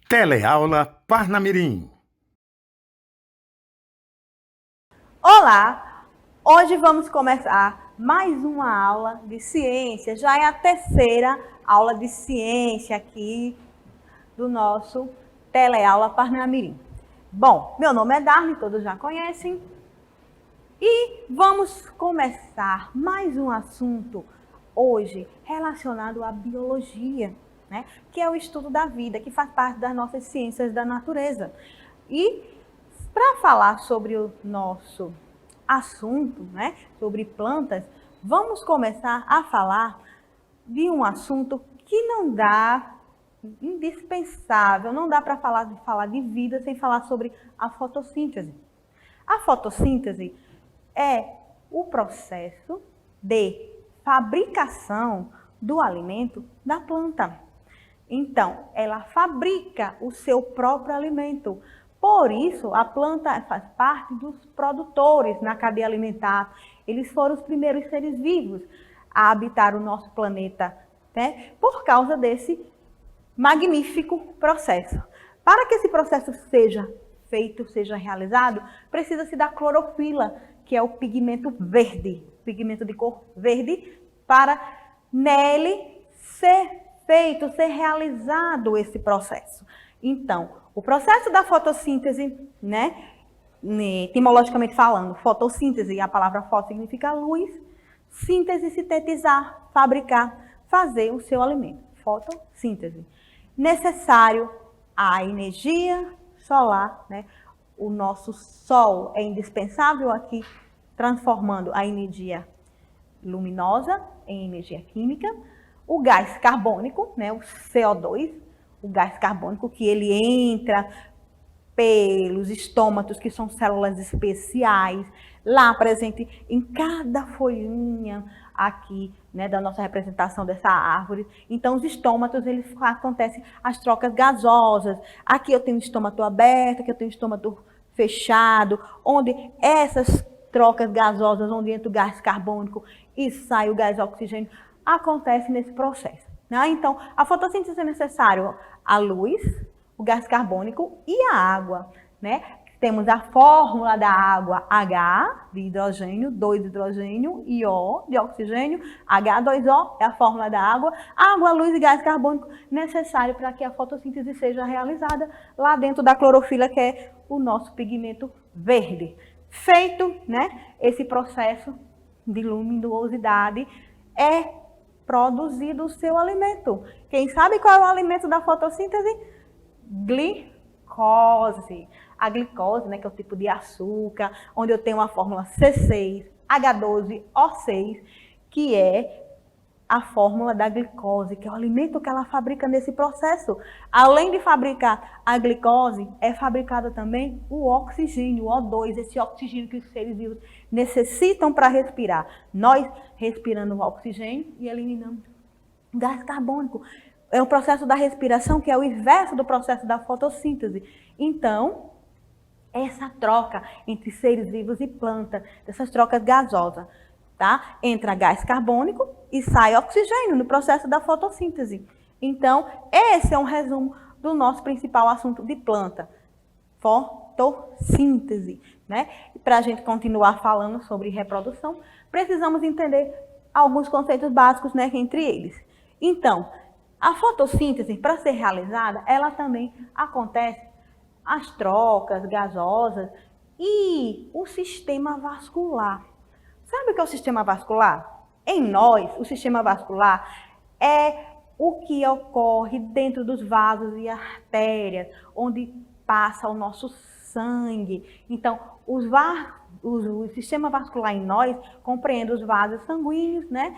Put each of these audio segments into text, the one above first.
Teleaula Parnamirim. Olá! Hoje vamos começar mais uma aula de ciência. Já é a terceira aula de ciência aqui do nosso Teleaula Parnamirim. Bom, meu nome é Darly, todos já conhecem. E vamos começar mais um assunto hoje relacionado à biologia, né? Que é o estudo da vida, que faz parte das nossas ciências da natureza. E para falar sobre o nosso assunto, né, sobre plantas, vamos começar a falar de um assunto que não dá, indispensável, não dá para falar de vida sem falar sobre a fotossíntese. A fotossíntese é o processo de fabricação do alimento da planta. Então, ela fabrica o seu próprio alimento. Por isso, a planta faz parte dos produtores na cadeia alimentar. Eles foram os primeiros seres vivos a habitar o nosso planeta, né? Por causa desse magnífico processo. Para que esse processo seja feito, seja realizado, precisa-se da clorofila, que é o pigmento verde, pigmento de cor verde, para nele ser feito, ser realizado esse processo. Então, o processo da fotossíntese, né, etimologicamente falando, fotossíntese, a palavra foto significa luz, síntese, sintetizar, fabricar, fazer o seu alimento. Fotossíntese. Necessário a energia solar, né? O nosso sol é indispensável aqui, transformando a energia luminosa em energia química. O gás carbônico, né, o CO2, o gás carbônico que ele entra pelos estômatos, que são células especiais, lá presente em cada folhinha aqui, né, da nossa representação dessa árvore. Então, os estômatos, eles acontecem as trocas gasosas. Aqui eu tenho o estômato aberto, aqui eu tenho o estômato fechado, onde essas trocas gasosas, onde entra o gás carbônico e sai o gás oxigênio, acontece nesse processo, né? Então, a fotossíntese é necessário a luz, o gás carbônico e a água, né? Temos a fórmula da água H, de hidrogênio, 2 hidrogênio, e O, de oxigênio, H2O é a fórmula da água, água, luz e gás carbônico necessário para que a fotossíntese seja realizada lá dentro da clorofila, que é o nosso pigmento verde. Feito, né, esse processo de luminosidade, é produzido o seu alimento. Quem sabe qual é o alimento da fotossíntese? Glicose. A glicose, né, que é o tipo de açúcar, onde eu tenho a fórmula C6H12O6, que é a fórmula da glicose, que é o alimento que ela fabrica nesse processo. Além de fabricar a glicose, é fabricado também o oxigênio, o O2, esse oxigênio que os seres vivos necessitam para respirar. Nós respirando o oxigênio e eliminando gás carbônico. É o processo da respiração que é o inverso do processo da fotossíntese. Então, essa troca entre seres vivos e planta, dessas trocas gasosas, tá? Entra gás carbônico e sai oxigênio no processo da fotossíntese. Então, esse é um resumo do nosso principal assunto de planta, fotossíntese, né? Para a gente continuar falando sobre reprodução, precisamos entender alguns conceitos básicos, né, entre eles. Então, a fotossíntese, para ser realizada, ela também acontece as trocas gasosas e o sistema vascular. Sabe o que é o sistema vascular? Em nós, o sistema vascular é o que ocorre dentro dos vasos e artérias, onde passa o nosso sangue. Então, o sistema vascular em nós compreende os vasos sanguíneos, né?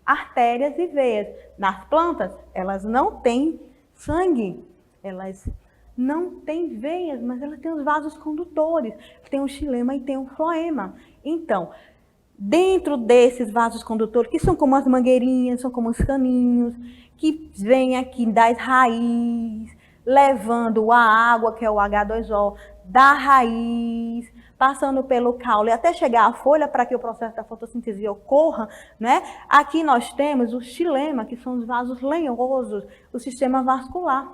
Artérias e veias. Nas plantas, elas não têm sangue, elas não têm veias, mas elas têm os vasos condutores, tem o xilema e tem o floema. Então, dentro desses vasos condutores, que são como as mangueirinhas, são como os caninhos, que vêm aqui das raízes, levando a água, que é o H2O, da raiz, passando pelo caule até chegar à folha para que o processo da fotossíntese ocorra, né? Aqui nós temos o xilema, que são os vasos lenhosos, o sistema vascular.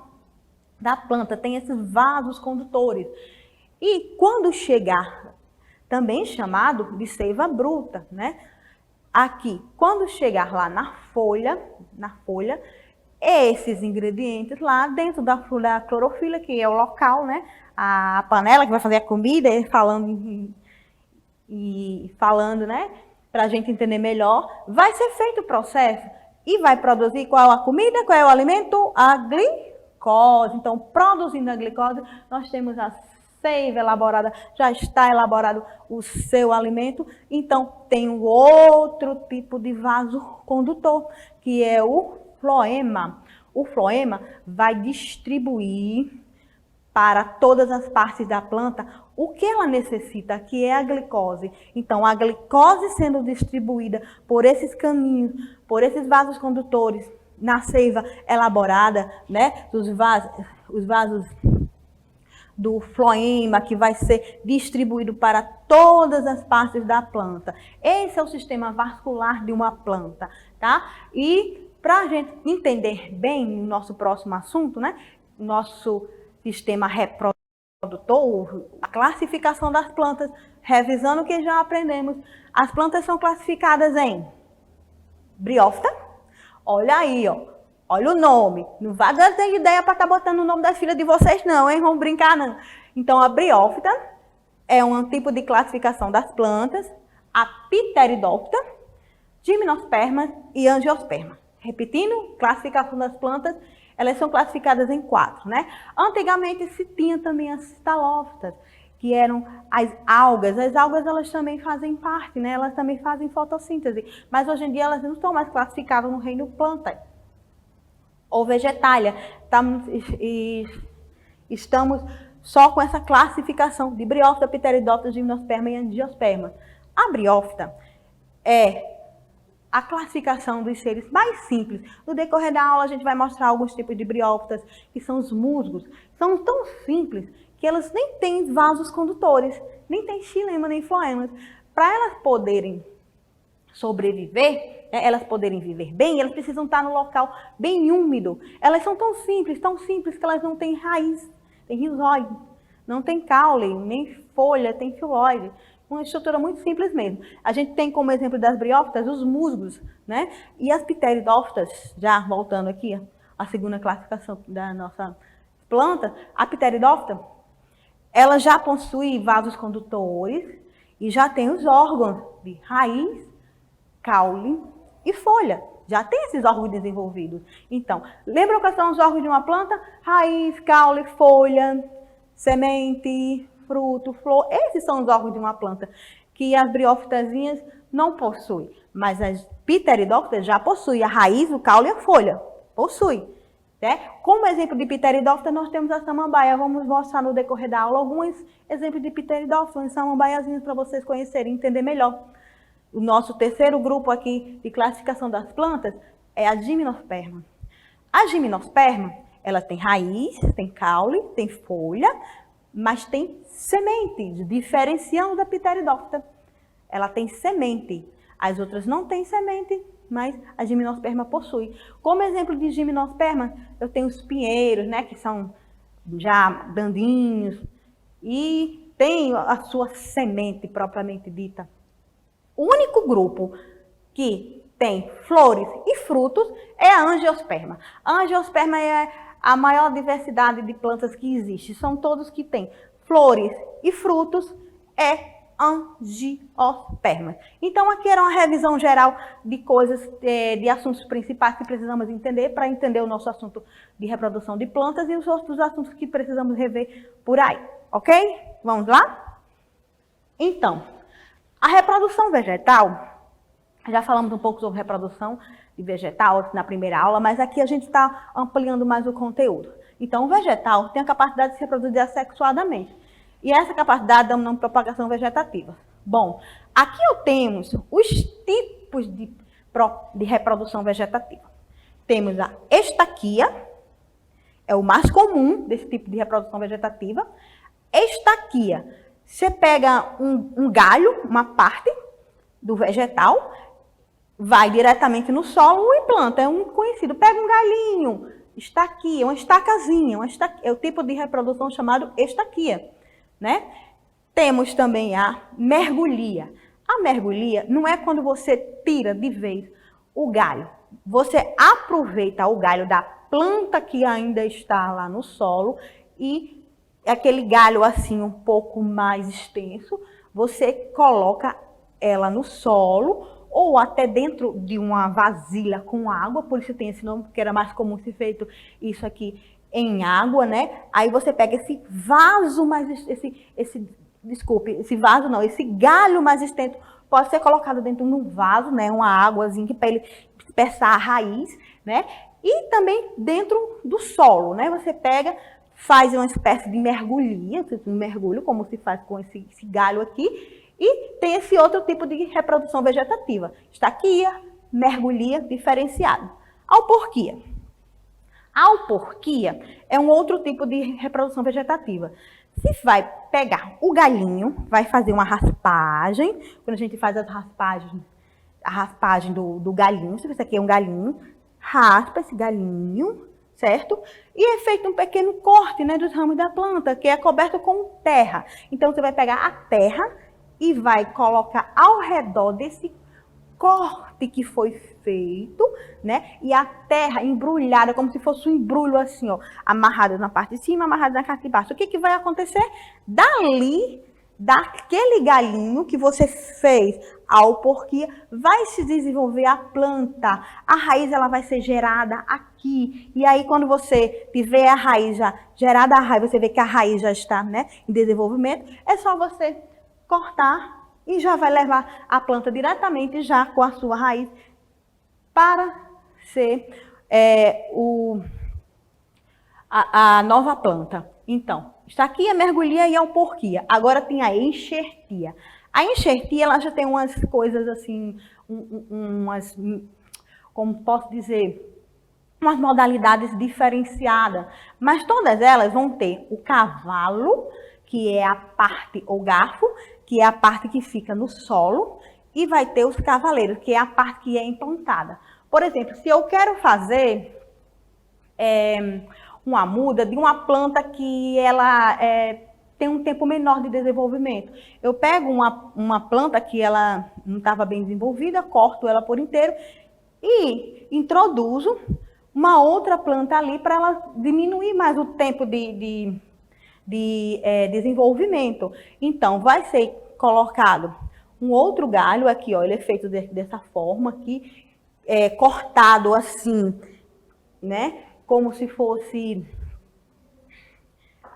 da planta tem esses vasos condutores. E quando chegar, também chamado de seiva bruta, né? Aqui, quando chegar lá na folha, esses ingredientes lá dentro da clorofila, que é o local, né? A panela que vai fazer a comida, falando, né? Para a gente entender melhor, vai ser feito o processo e vai produzir qual a comida, qual é o alimento? A glicose. Então, produzindo a glicose, nós temos a seiva elaborada, já está elaborado o seu alimento. Então, tem um outro tipo de vaso condutor, que é o floema. O floema vai distribuir para todas as partes da planta o que ela necessita, que é a glicose. Então, a glicose sendo distribuída por esses caminhos, por esses vasos condutores, na seiva elaborada, né, os vasos do floema, que vai ser distribuído para todas as partes da planta. Esse é o sistema vascular de uma planta, tá? E para a gente entender bem o nosso próximo assunto, né, nosso sistema reprodutor, a classificação das plantas, revisando o que já aprendemos, as plantas são classificadas em briófita. Olha aí, ó. Olha o nome. Não vai dar ideia para estar botando o nome das filhas de vocês, não, hein? Vamos brincar, não. Então, a briófita é um tipo de classificação das plantas. A pteridófita, gimnosperma e angiosperma. Repetindo, classificação das plantas, elas são classificadas em 4, né? Antigamente se tinha também as citalófitas, que eram as algas. As algas, elas também fazem parte, né? Elas também fazem fotossíntese. Mas hoje em dia elas não estão mais classificadas no reino planta ou vegetália. Estamos só com essa classificação de briófita, pteridófita, gimnosperma e angiosperma. A briófita é a classificação dos seres mais simples. No decorrer da aula a gente vai mostrar alguns tipos de briófitas, que são os musgos. São tão simples que elas nem têm vasos condutores, nem têm xilema, nem floemas. Para elas poderem sobreviver, elas poderem viver bem, elas precisam estar no local bem úmido. Elas são tão simples que elas não têm raiz, tem rizóide, não tem caule, nem folha, tem filóide. Uma estrutura muito simples mesmo. A gente tem como exemplo das briófitas os musgos, né? E as pteridófitas, já voltando aqui, a segunda classificação da nossa planta, a pteridófita, ela já possui vasos condutores e já tem os órgãos de raiz, caule e folha. Já tem esses órgãos desenvolvidos. Então, lembram quais são os órgãos de uma planta? Raiz, caule, folha, semente, fruto, flor. Esses são os órgãos de uma planta que as briófitazinhas não possuem. Mas as pteridófitas já possuem a raiz, o caule e a folha. Possui. Né? Como exemplo de pteridófita, nós temos a samambaia. Vamos mostrar no decorrer da aula alguns exemplos de pteridófitas, samambaiazinhas, para vocês conhecerem e entender melhor. O nosso terceiro grupo aqui de classificação das plantas é a gimnosperma. A gimnosperma, ela tem raiz, tem caule, tem folha, mas tem semente, diferenciando da pteridófita. Ela tem semente. As outras não têm semente, mas a gimnosperma possui. Como exemplo de gimnosperma, eu tenho os pinheiros, né, que são já grandinhos, e tem a sua semente propriamente dita. O único grupo que tem flores e frutos é a angiosperma. A angiosperma é a maior diversidade de plantas que existe. São todos que têm flores e frutos, é angiosperma. Então, aqui era uma revisão geral de coisas, de assuntos principais que precisamos entender para entender o nosso assunto de reprodução de plantas e os outros assuntos que precisamos rever por aí, ok? Vamos lá? Então, a reprodução vegetal, já falamos um pouco sobre reprodução de vegetal na primeira aula, mas aqui a gente está ampliando mais o conteúdo. Então, o vegetal tem a capacidade de se reproduzir assexuadamente. E essa capacidade dá o nome de propagação vegetativa. Bom, aqui temos os tipos de reprodução vegetativa. Temos a estaquia, é o mais comum desse tipo de reprodução vegetativa. Estaquia, você pega um galho, uma parte do vegetal, vai diretamente no solo e planta. É um conhecido. Pega um galinho, estaquia, uma estacazinha, é o tipo de reprodução chamado estaquia, né? Temos também a mergulhia. A mergulhia não é quando você tira de vez o galho. Você aproveita o galho da planta que ainda está lá no solo e aquele galho assim um pouco mais extenso, você coloca ela no solo ou até dentro de uma vasilha com água, por isso tem esse nome, porque era mais comum ser feito isso aqui em água, né? Aí você pega esse vaso mais, esse vaso não, esse galho mais extenso pode ser colocado dentro de um vaso, né? Uma águazinha para ele espessar a raiz, né? E também dentro do solo, né? Você pega, faz uma espécie de mergulhinha, um mergulho, como se faz com esse galho aqui, e tem esse outro tipo de reprodução vegetativa, estaquia, mergulhia diferenciado. Alporquia. A alporquia é um outro tipo de reprodução vegetativa. Se vai pegar o galhinho, vai fazer uma raspagem, quando a gente faz a raspagem do galinho, se isso aqui é um galinho, raspa esse galinho, certo? E é feito um pequeno corte, né, dos ramos da planta, que é coberto com terra. Então, você vai pegar a terra e vai colocar ao redor desse corte que foi feito, né? E a terra embrulhada, como se fosse um embrulho assim, ó, amarrado na parte de cima, amarrado na parte de baixo. O que vai acontecer? Dali, daquele galinho que você fez a alporquia, vai se desenvolver a planta. A raiz ela vai ser gerada aqui. E aí, quando você tiver a raiz já gerada, você vê que a raiz já está, né, em desenvolvimento, é só você cortar e já vai levar a planta diretamente já com a sua raiz para ser a nova planta. Então, está aqui a mergulhia e a alporquia. Agora tem a enxertia. A enxertia, ela já tem umas coisas assim, como posso dizer, umas modalidades diferenciadas. Mas todas elas vão ter o cavalo, que é a parte, ou garfo, que é a parte que fica no solo, e vai ter os cavaleiros, que é a parte que é implantada. Por exemplo, se eu quero fazer uma muda de uma planta que ela tem um tempo menor de desenvolvimento, eu pego uma planta que ela não estava bem desenvolvida, corto ela por inteiro e introduzo uma outra planta ali para ela diminuir mais o tempo de desenvolvimento. Então, vai ser colocado um outro galho aqui, ó, ele é feito dessa forma aqui, cortado assim, né, como se fosse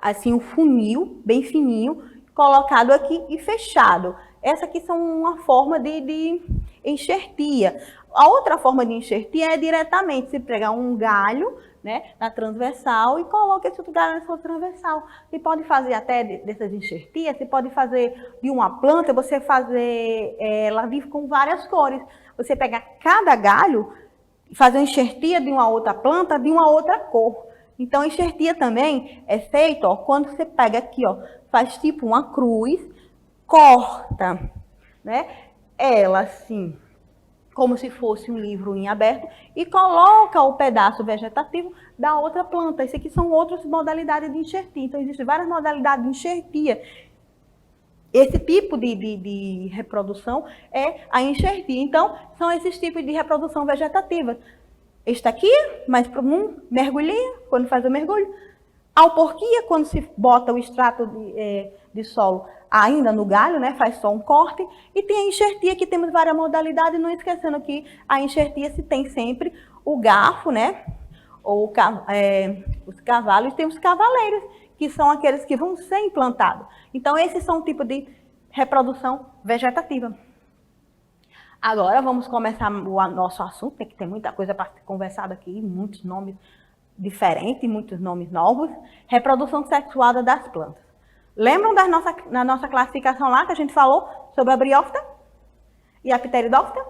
assim um funil, bem fininho, colocado aqui e fechado. Essa aqui são uma forma de enxertia. A outra forma de enxertia é diretamente, você pegar um galho, né, na transversal e coloca esse outro galho na sua transversal. Você pode fazer até dessas enxertias, você pode fazer de uma planta, você fazer ela vive com várias cores. Você pega cada galho e fazer uma enxertia de uma outra planta de uma outra cor. Então, a enxertia também é feita, ó, quando você pega aqui, ó, faz tipo uma cruz, corta, né, ela assim, como se fosse um livro em aberto, e coloca o pedaço vegetativo da outra planta. Isso aqui são outras modalidades de enxertia. Então, existem várias modalidades de enxertia. Esse tipo de reprodução é a enxertia. Então, são esses tipos de reprodução vegetativa. Este aqui, mais comum, mergulhinha, quando faz o mergulho. Alporquia, quando se bota o extrato de solo ainda no galho, né, faz só um corte. E tem a enxertia, que temos várias modalidades, não esquecendo que a enxertia se tem sempre o garfo, né, ou os cavalos, e tem os cavaleiros, que são aqueles que vão ser implantados. Então, esses são o tipo de reprodução vegetativa. Agora, vamos começar o nosso assunto, que tem muita coisa para ser conversada aqui, muitos nomes diferentes, muitos nomes novos. Reprodução sexuada das plantas. Lembram na nossa classificação lá que a gente falou sobre a briófita e a pteridófita?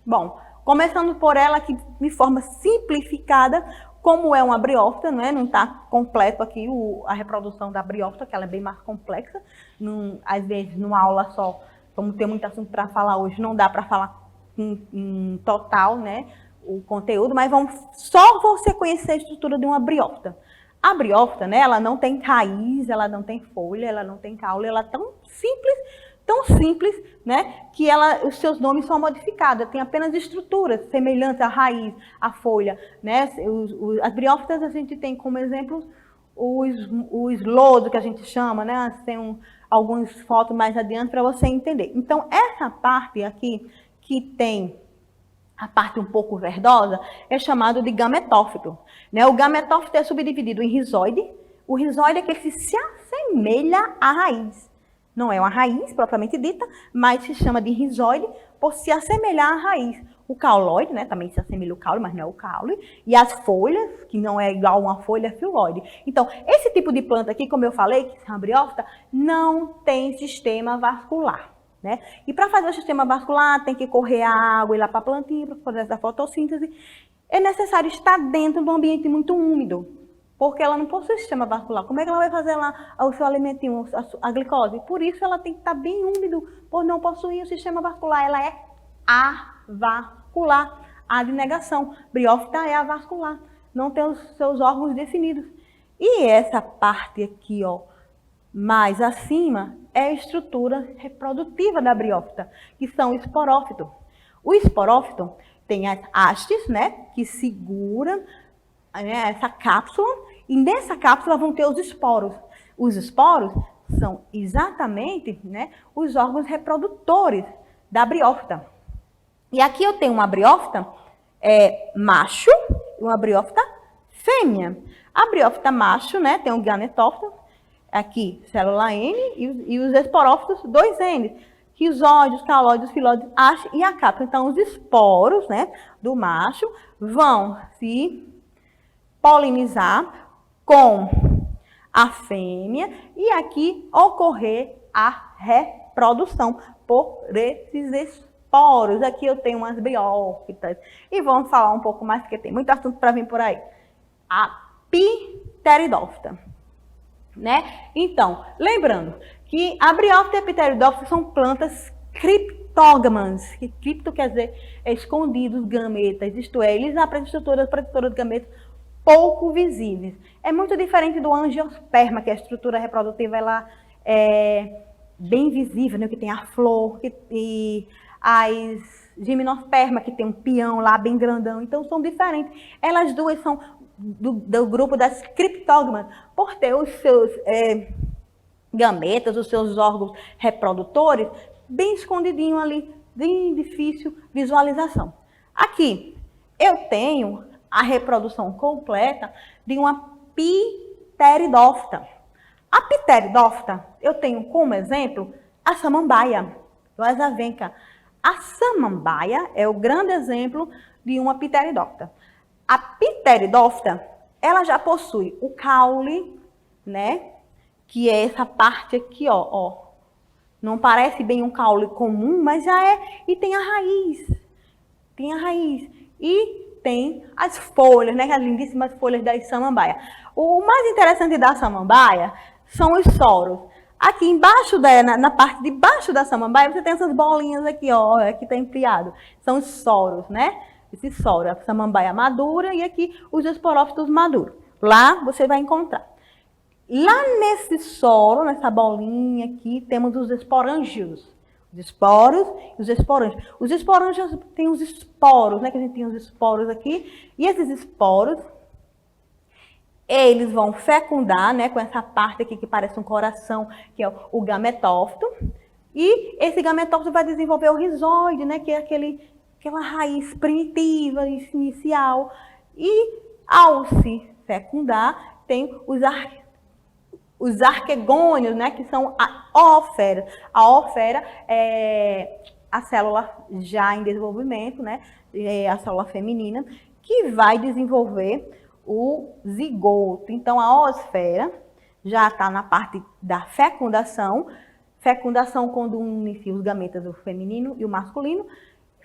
Bom, começando por ela aqui de forma simplificada, como é uma briófita, não está completo aqui a reprodução da briófita, que ela é bem mais complexa. Às vezes, numa aula só, como tem muito assunto para falar hoje, não dá para falar em total, né, o conteúdo, mas só você conhecer a estrutura de uma briófita. A briófita, né, ela não tem raiz, ela não tem folha, ela não tem caule, ela é tão simples, né, que os seus nomes são modificados. Tem apenas estruturas semelhantes à raiz, à folha, né? As briófitas a gente tem como exemplo o eslodo, que a gente chama, né? Tem algumas fotos mais adiante para você entender. Então, essa parte aqui, que tem a parte um pouco verdosa, é chamado de gametófito. Né? O gametófito é subdividido em rizóide. O rizóide é que se assemelha à raiz. Não é uma raiz propriamente dita, mas se chama de rizóide por se assemelhar à raiz. O cauloide, né, também se assemelha ao caule, mas não é o caule. E as folhas, que não é igual a uma folha, é filoide. Então, esse tipo de planta aqui, como eu falei, que é uma briófita, não tem sistema vascular. Né? E para fazer o sistema vascular, tem que correr a água e lá para a plantinha, para o processo da fotossíntese. É necessário estar dentro de um ambiente muito úmido, porque ela não possui sistema vascular. Como é que ela vai fazer lá o seu alimentinho, a glicose? Por isso ela tem que estar bem úmido, por não possuir o sistema vascular. Ela é avascular, a de negação. Briófita é avascular, não tem os seus órgãos definidos. E essa parte aqui, ó, mais acima, é a estrutura reprodutiva da briófita, que são o esporófito. O esporófito tem as hastes, né, que seguram, né, essa cápsula, e nessa cápsula vão ter os esporos. Os esporos são exatamente, né, os órgãos reprodutores da briófita. E aqui eu tenho uma briófita macho e uma briófita fêmea. A briófita macho, né, tem um gametófito, aqui, célula N, e os esporófitos, 2 N, rizóides, calóides, filóides, haste e a cápsula. Então, os esporos, né, do macho vão se polinizar com a fêmea e aqui ocorrer a reprodução por esses esporos. Aqui eu tenho umas briófitas e vamos falar um pouco mais, porque tem muito assunto para vir por aí. A pteridófita. Né? Então, lembrando que a briófita e a pteridófita são plantas criptógamas, que cripto quer dizer escondidos, gametas, isto é, eles apresentam estruturas protetoras de gametas pouco visíveis. É muito diferente do angiosperma, que a estrutura reprodutiva ela é bem visível, né? Que tem a flor, e as gimnosperma, que tem um peão lá bem grandão, então são diferentes. Elas duas são do grupo das criptógamas, por ter os seus gametas, os seus órgãos reprodutores, bem escondidinho ali, bem difícil visualização. Aqui, eu tenho a reprodução completa de uma pteridófita. A pteridófita, eu tenho como exemplo a samambaia, do azavenca. A samambaia é o grande exemplo de uma pteridófita. A pteridófita, ela já possui o caule, né? Que é essa parte aqui, ó. Não parece bem um caule comum, mas já é. E tem a raiz. Tem a raiz. E tem as folhas, né? As lindíssimas folhas da samambaia. O mais interessante da samambaia são os soros. Aqui embaixo, na parte de baixo da samambaia, você tem essas bolinhas aqui, ó. Aqui tá empriado. São os soros, né? Esse soro, a samambaia madura e aqui os esporófitos maduros. Lá você vai encontrar. Lá nesse soro, nessa bolinha aqui, temos os esporângios. Os esporos e os esporângios. Os esporângios têm os esporos, né? Que a gente tem os esporos aqui. E esses esporos, eles vão fecundar, né? Com essa parte aqui que parece um coração, que é o gametófito. E esse gametófito vai desenvolver o rizóide, né? Que é aquela raiz primitiva, inicial. E ao se fecundar, tem os arquegônios, né, que são a ófera. A ófera é a célula já em desenvolvimento, né, é a célula feminina, que vai desenvolver o zigoto. Então, a ósfera já está na parte da fecundação. Fecundação quando une-se os gametas, o feminino e o masculino,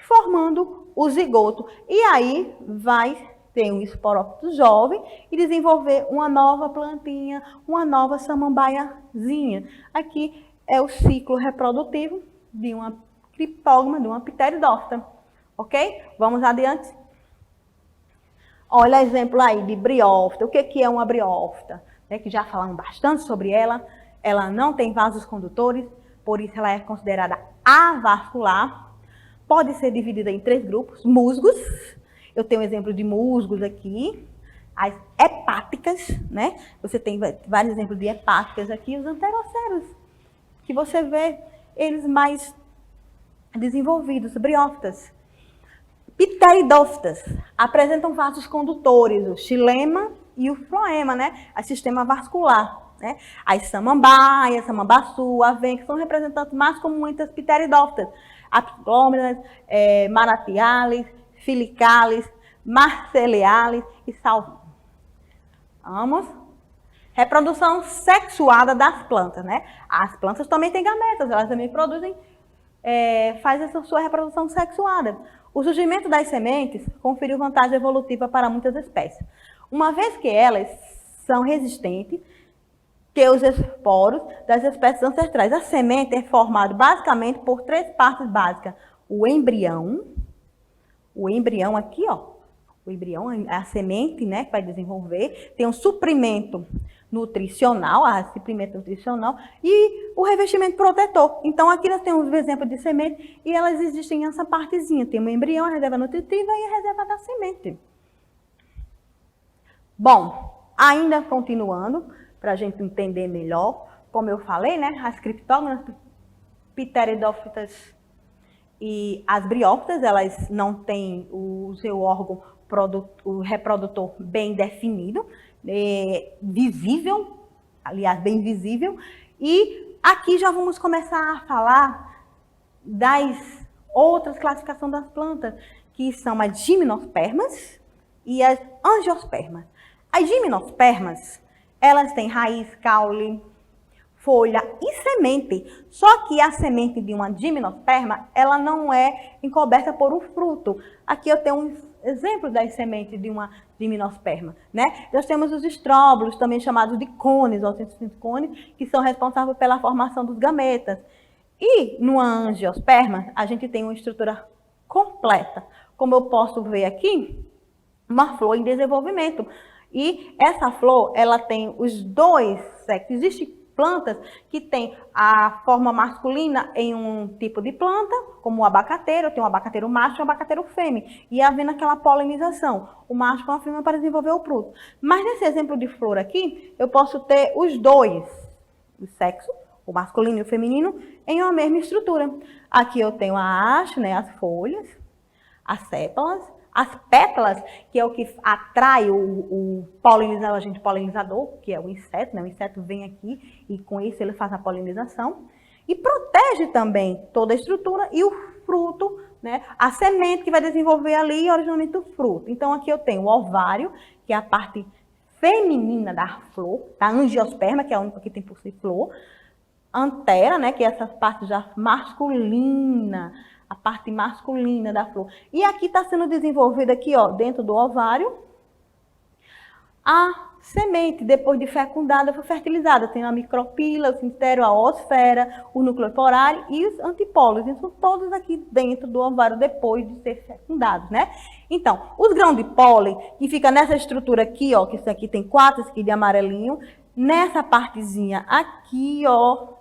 formando o zigoto. E aí vai ter um esporófito jovem e desenvolver uma nova plantinha, uma nova samambaiazinha. Aqui é o ciclo reprodutivo de uma criptógama, de uma pteridófita. Ok? Vamos adiante? Olha exemplo aí de briófita. O que é uma briófita? Que já falamos bastante sobre ela. Ela não tem vasos condutores, por isso ela é considerada avascular. Pode ser dividida em 3 grupos. Musgos, eu tenho um exemplo de musgos aqui. As hepáticas, né? Você tem vários exemplos de hepáticas aqui. Os anteroceros, que você vê eles mais desenvolvidos, briófitas. Pteridófitas apresentam vasos condutores, o xilema e o floema, né? O sistema vascular. Né? As samambaias, samambaçu, avenca, são representantes mais comuns das pteridófitas. Apiclômidas, maratiales, filicales, marceliales e salvia. Vamos? Reprodução sexuada das plantas, né? As plantas também têm gametas, elas também produzem, fazem a sua reprodução sexuada. O surgimento das sementes conferiu vantagem evolutiva para muitas espécies, uma vez que elas são resistentes que os esporos das espécies ancestrais. A semente é formada basicamente por 3 partes básicas. O embrião aqui, ó, o embrião é a semente, né, que vai desenvolver, tem um suprimento nutricional, e o revestimento protetor. Então, aqui nós temos o exemplo de semente e elas existem nessa partezinha. Tem o embrião, a reserva nutritiva e a reserva da semente. Bom, ainda continuando, para a gente entender melhor, como eu falei, né, as criptógamas, pteridófitas e as briófitas, elas não têm o seu órgão o reprodutor bem definido, visível, aliás, bem visível. E aqui já vamos começar a falar das outras classificações das plantas, que são as gimnospermas e as angiospermas. As gimnospermas, elas têm raiz, caule, folha e semente. Só que a semente de uma gimnosperma, ela não é encoberta por um fruto. Aqui eu tenho um exemplo das sementes de uma gimnosperma, né? Nós temos os estróbilos, também chamados de cones, ou cones, que são responsáveis pela formação dos gametas. E numa angiosperma, a gente tem uma estrutura completa. Como eu posso ver aqui, uma flor em desenvolvimento. E essa flor, ela tem os 2 sexos. Existem plantas que têm a forma masculina em um tipo de planta, como o abacateiro, tem um abacateiro macho e um abacateiro fêmea. E havendo aquela polinização, o macho com a fêmea para desenvolver o fruto. Mas nesse exemplo de flor aqui, eu posso ter os 2 sexos, o masculino e o feminino, em uma mesma estrutura. Aqui eu tenho a haste, né, as folhas, as sépalas, as pétalas, que é o que atrai o agente polinizador, que é o inseto, né? O inseto vem aqui e com isso ele faz a polinização. E protege também toda a estrutura e o fruto, né? A semente que vai desenvolver ali originalmente o fruto. Então aqui eu tenho o ovário, que é a parte feminina da flor, da angiosperma, que é a única que tem por si flor. Antera, né? Que é essa parte já masculina, a parte masculina da flor. E aqui está sendo desenvolvida aqui, ó, dentro do ovário, a semente, depois de fecundada, foi fertilizada. Tem a micropila, o sintério, a oosfera, o núcleo esporário e os antipólios. Eles são todos aqui dentro do ovário depois de ser fecundados, né? Então, os grãos de pólen, que fica nessa estrutura aqui, ó, que isso aqui tem 4 aqui de amarelinho, nessa partezinha aqui, ó,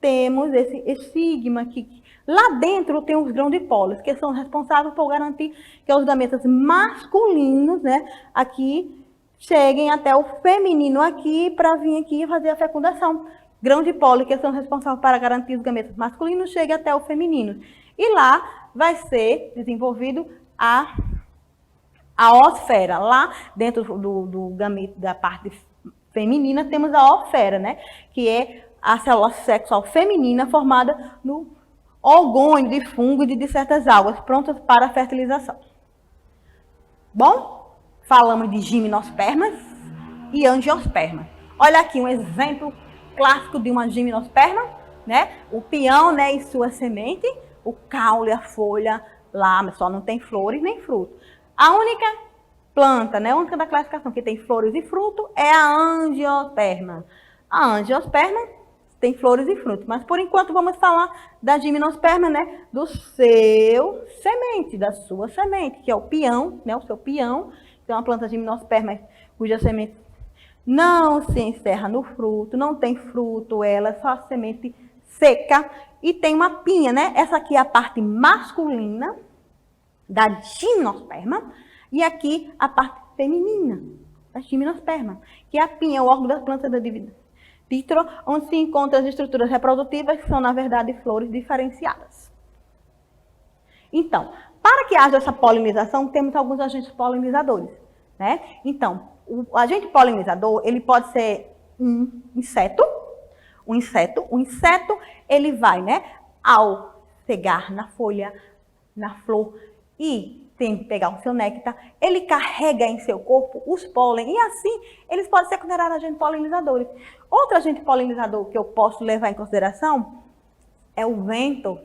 temos esse estigma aqui. Lá dentro tem os grãos de pólen, que são responsáveis por garantir que os gametas masculinos, né, aqui, cheguem até o feminino aqui, para vir aqui fazer a fecundação. Grãos de pólen, que são responsáveis para garantir os gametas masculinos, cheguem até o feminino. E lá vai ser desenvolvido a oosfera. Lá dentro do gameta da parte feminina temos a oosfera, né, que é a célula sexual feminina formada no ogônio de fungo e de certas algas, prontas para a fertilização. Bom, falamos de gimnospermas e angiospermas. Olha aqui um exemplo clássico de uma gimnosperma, né? O peão, né, e sua semente, o caule, a folha, lá, mas só não tem flores nem fruto. A única planta, né, a única da classificação que tem flores e fruto é a angiosperma. A angiosperma tem flores e frutos, mas por enquanto vamos falar da gimnosperma, né, do seu semente, da sua semente, que é o peão, né, o seu peão, tem uma planta gimnosperma cuja semente não se encerra no fruto, não tem fruto, ela é só a semente seca e tem uma pinha, né? Essa aqui é a parte masculina da gimnosperma e aqui a parte feminina da gimnosperma, que é a pinha, o órgão da planta da ditro, onde se encontram as estruturas reprodutivas, que são, na verdade, flores diferenciadas. Então, para que haja essa polinização, temos alguns agentes polinizadores, né? Então, o agente polinizador, ele pode ser um inseto, ele vai, né, ao pegar na folha, na flor e pegar o seu néctar, ele carrega em seu corpo os pólen e assim eles podem ser considerados agentes polinizadores. Outro agente polinizador que eu posso levar em consideração é o vento,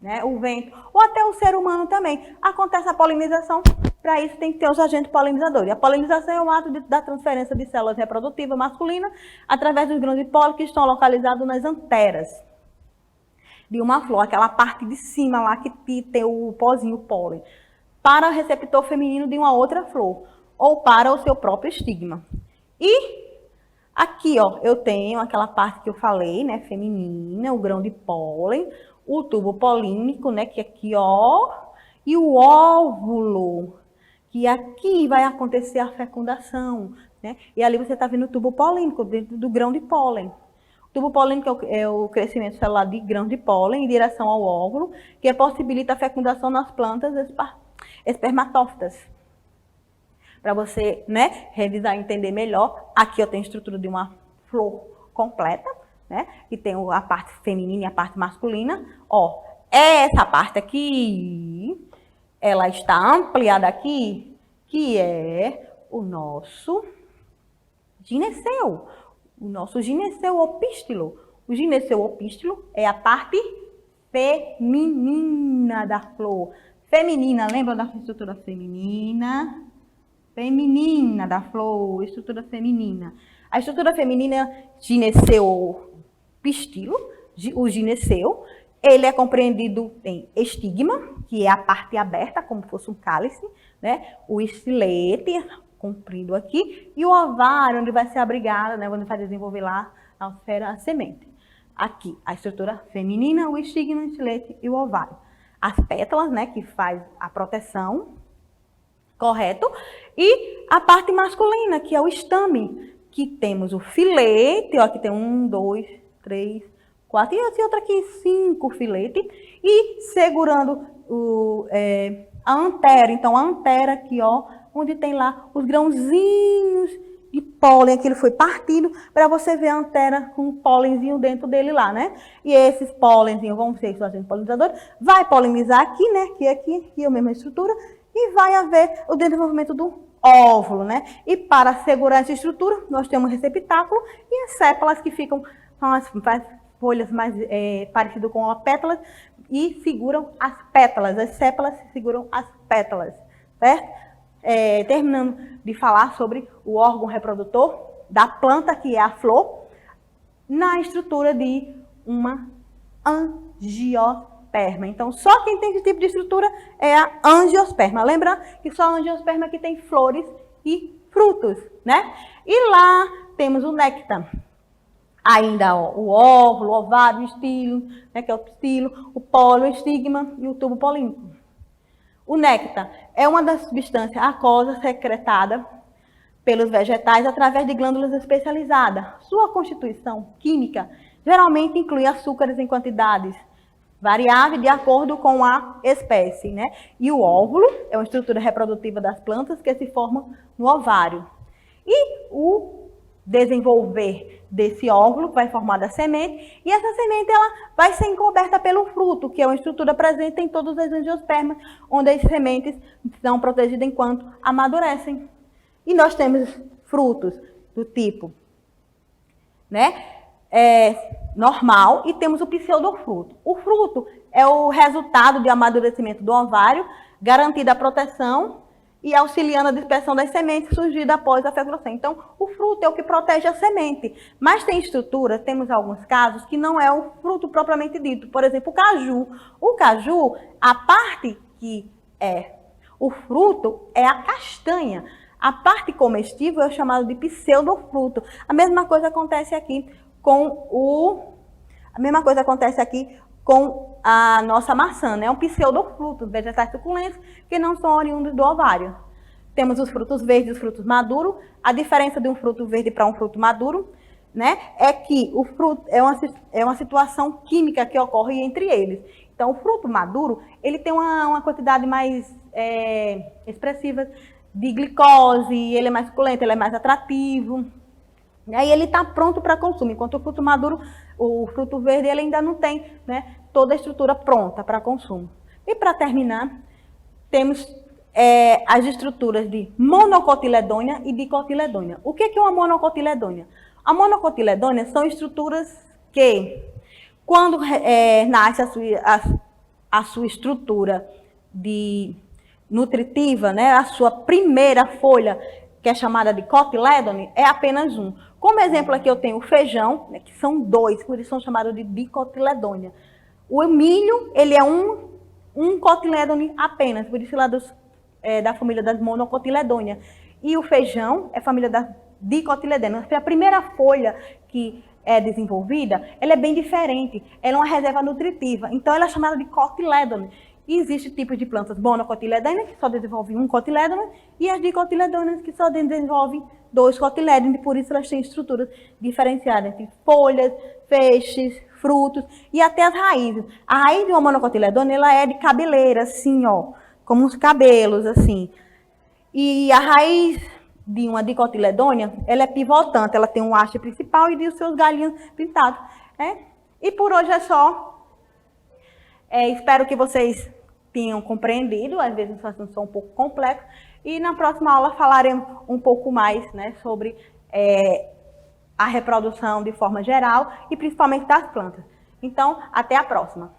né? O vento, ou até o ser humano também. Acontece a polinização, para isso tem que ter os agentes polinizadores. A polinização é o ato da transferência de células reprodutivas masculinas através dos grãos de pólen que estão localizados nas anteras de uma flor, aquela parte de cima lá que tem o pozinho, o pólen, para o receptor feminino de uma outra flor, ou para o seu próprio estigma. E aqui, ó, eu tenho aquela parte que eu falei, né, feminina, o grão de pólen, o tubo polínico, né, que aqui, ó, e o óvulo, que aqui vai acontecer a fecundação, né, e ali você está vendo o tubo polínico dentro do grão de pólen. O tubo polínico é o crescimento celular de grãos de pólen em direção ao óvulo, que possibilita a fecundação nas plantas espermatófitas. Para você, né, revisar e entender melhor, aqui eu tenho a estrutura de uma flor completa, né, que tem a parte feminina e a parte masculina. Ó, essa parte aqui, ela está ampliada aqui, que é o nosso gineceu. O nosso gineceu opístilo. O gineceu opístilo é a parte feminina da flor. Feminina, lembra da estrutura feminina? Feminina da flor, estrutura feminina. A estrutura feminina, gineceu pistilo, o gineceu, ele é compreendido em estigma, que é a parte aberta, como se fosse um cálice, né? O estilete, comprido aqui, e o ovário, onde vai ser abrigado, né? Onde vai desenvolver lá a semente. Aqui, a estrutura feminina, o estigma, o estilete e o ovário. As pétalas, né, que faz a proteção, correto? E a parte masculina, que é o estame, que temos o filete, ó, aqui tem 1, 2, 3, 4, e esse outro aqui 5 filetes, e segurando a antera. Então, a antera aqui, ó, onde tem lá os grãozinhos de pólen, aquilo foi partido, para você ver a antera com o pólenzinho dentro dele lá, né? E esses pólenzinhos vão ser os agentes polinizadores, vai polinizar aqui, né? Que aqui é a mesma estrutura, e vai haver o desenvolvimento do óvulo, né? E para segurar essa estrutura, nós temos receptáculo e as sépalas que ficam com as folhas mais parecidas com as pétalas e seguram as pétalas. As sépalas seguram as pétalas, certo? Terminando de falar sobre o órgão reprodutor da planta, que é a flor, na estrutura de uma angiosperma. Então, só quem tem esse tipo de estrutura é a angiosperma. Lembra que só a angiosperma que tem flores e frutos, né? E lá temos o néctar. Ainda ó, o óvulo, o ovário, o estilo, né, que é o pistilo, o pólen, o estigma e o tubo polínico. O néctar é uma das substâncias aquosas secretada pelos vegetais através de glândulas especializadas. Sua constituição química geralmente inclui açúcares em quantidades variáveis de acordo com a espécie, né? E o óvulo é uma estrutura reprodutiva das plantas que se forma no ovário. E o desenvolver desse óvulo vai formar a semente, e essa semente ela vai ser encoberta pelo fruto, que é uma estrutura presente em todas as angiospermas, onde as sementes são protegidas enquanto amadurecem. E nós temos frutos do tipo, né, normal, e temos o pseudofruto. O fruto é o resultado de amadurecimento do ovário, garantida a proteção e auxiliando a dispersão das sementes surgidas após a fecundação. Então, o fruto é o que protege a semente. Mas tem estrutura, temos alguns casos que não é o fruto propriamente dito. Por exemplo, o caju. O caju, a parte que é o fruto é a castanha. A parte comestível é chamada de pseudofruto. A mesma coisa acontece aqui com a nossa maçã, né? É um pseudofruto, vegetais suculentos que não são oriundos do ovário. Temos os frutos verdes e os frutos maduros. A diferença de um fruto verde para um fruto maduro, né, é que o fruto é uma situação química que ocorre entre eles. Então, o fruto maduro, ele tem uma quantidade mais expressiva de glicose, ele é mais suculento, ele é mais atrativo. E aí ele está pronto para consumo, enquanto o fruto maduro, o fruto verde, ele ainda não tem, né, toda a estrutura pronta para consumo. E para terminar, temos as estruturas de monocotiledônia e dicotiledônia. O que é uma monocotiledônia? A monocotiledônia são estruturas que, quando nasce a sua estrutura nutritiva, né, a sua primeira folha, que é chamada de cotilédone, é apenas um. Como exemplo aqui eu tenho o feijão, né, que são dois, por isso são chamados de dicotiledônia. O milho, ele é um cotilédone apenas, por isso lá da família das monocotiledônia. E o feijão é família das dicotiledônia. A primeira folha que é desenvolvida, ela é bem diferente. Ela é uma reserva nutritiva. Então, ela é chamada de cotilédone. E existem tipos de plantas monocotiledôneas, que só desenvolvem um cotilédone, e as dicotiledôneas, que só desenvolvem dois cotilédones. Por isso, elas têm estruturas diferenciadas entre folhas, feixes, frutos e até as raízes. A raiz de uma monocotiledônea, ela é de cabeleira, assim, ó, como uns cabelos, assim. E a raiz de uma dicotiledônia, ela é pivotante, ela tem um haste principal e de os seus galhinhos pintados. E por hoje é só. Espero que vocês tenham compreendido, às vezes os assuntos são um pouco complexos, e na próxima aula falaremos um pouco mais, né, sobre a reprodução de forma geral e principalmente das plantas. Então, até a próxima.